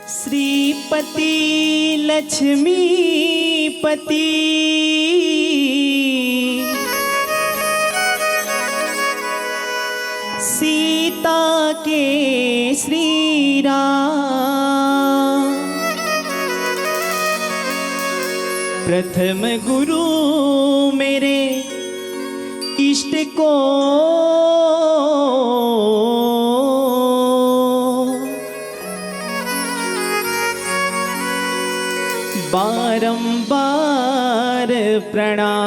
श्रीपति लक्ष्मीपति सीता के श्री राम प्रथम गुरु मेरे इष्ट को बारंबार प्रणाम।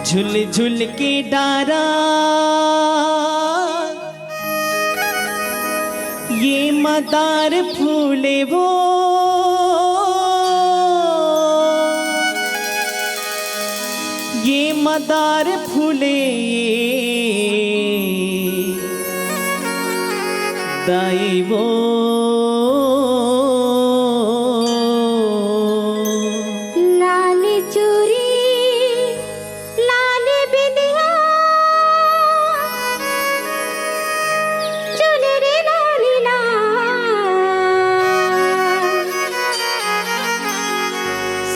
झुल झुल के डारा ये मदार फूले वो ये मदार फूले दाई वो लाल चूरी लाल बिंदिया चुले रे लाली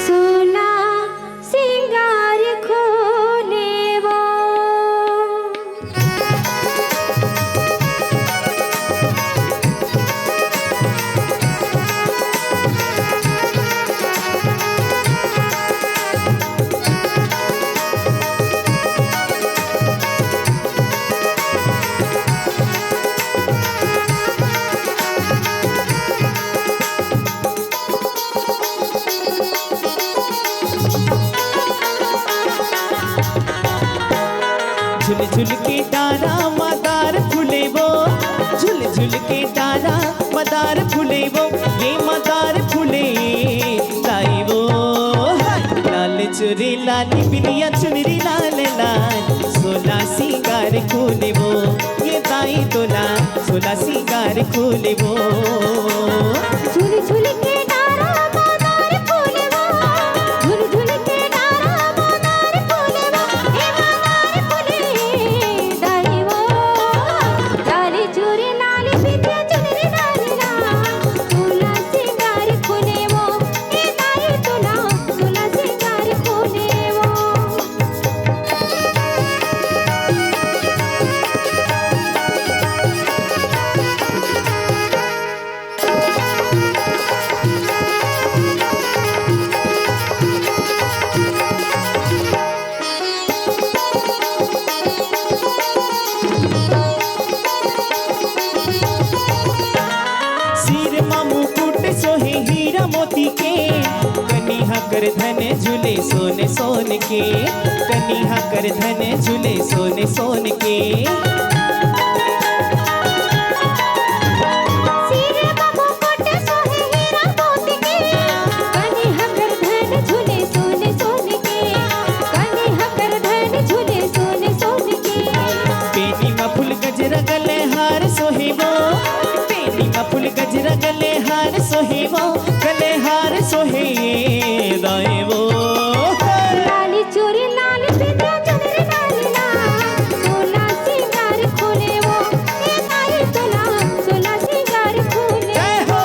सोना सिंगार खोने वो झुल झुल के डारा मदार फूले वो झुल झुल के डारा मदार फूले वो ये मदार फूले लाई वो लाल चुरी लाली बिलिया चुनरी लाल लाल सोला सिंगार खूले वो ये दाई तोला सोला सिंगार खूले वो झुल झुल के डारा मदार फूले वो झुल झुल के डारा मदार फूले वो हे मदार फूले दाई वो लाली चूरी लाली बिंदिया चुनरी लाली सोला सिंगार खोने वो हे दाई तोला सोला सिंगार खोने वो सिर मुकुट सोहे हीरा मोती के कनिहा कर धन झूले सोने सोन के कनिहा कर धन झूले सोने सोन के सिर मुकुट सोहे हीरा मोती के कनिहा कर धन झूले सोने सोने के कनिहा कर धन झूले सोने सोने के पेनी में फूल गजरा गले हार सोहे वो पेनी में फूल गजरा गले हार सोहे वो गले हार सोहे दाए वो लाली चूरी लाली बिंदिया चुनरी लाली सोला सिंगार खोने वो हे दाई तोला सोला सिंगार खोने जय हो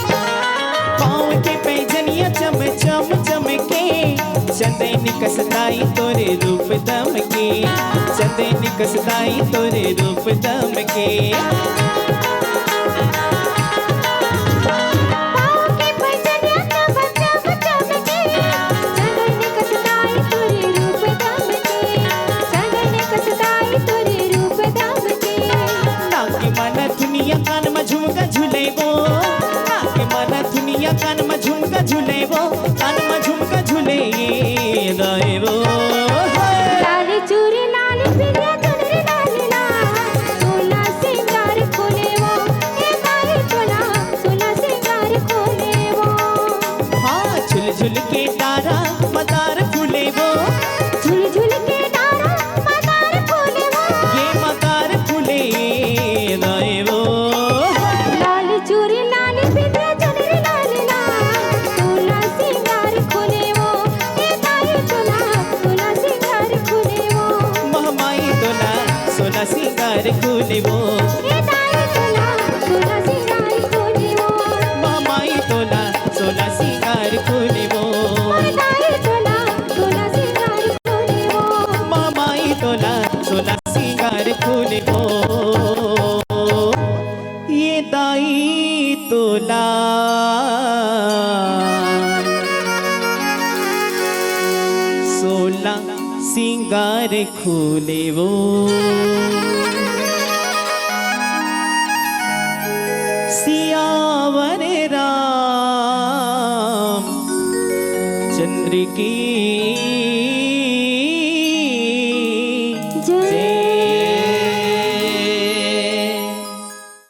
पाँव के पैजनिया चम चम चमके चंदन कसदाई तोरे रूप दम के चंदन कसदाई तोरे रूप दम के पाँव के पैजनिया चम चम चमके चंदन कसदाई तोरे रूप दम के चंदन कसदाई तोरे रूप दम के नाके माना दुनिया कान में झुमका झूले वो नाके माना दुनिया कान में झुमका झूले वो कान में झुमका झूले दाए वो लाली चूरी लाली बिंदिया चुनरी लाली सोला सिंगार खोने वो हे दाई तोला सोला सिंगार खोने वो हाँ झुल झुल के डारा मदार खुले वो ए दाई तोला तोला सिंगार खोले वो मामाई तोला सोला सिंगार खुले वो ए दाई तोला तोला सिंगार खोले वो मामाई तोला सोला सिंगार खुले वो ये दाई तोला सोला सिंगार खुले वो सियावर राम चंद्र की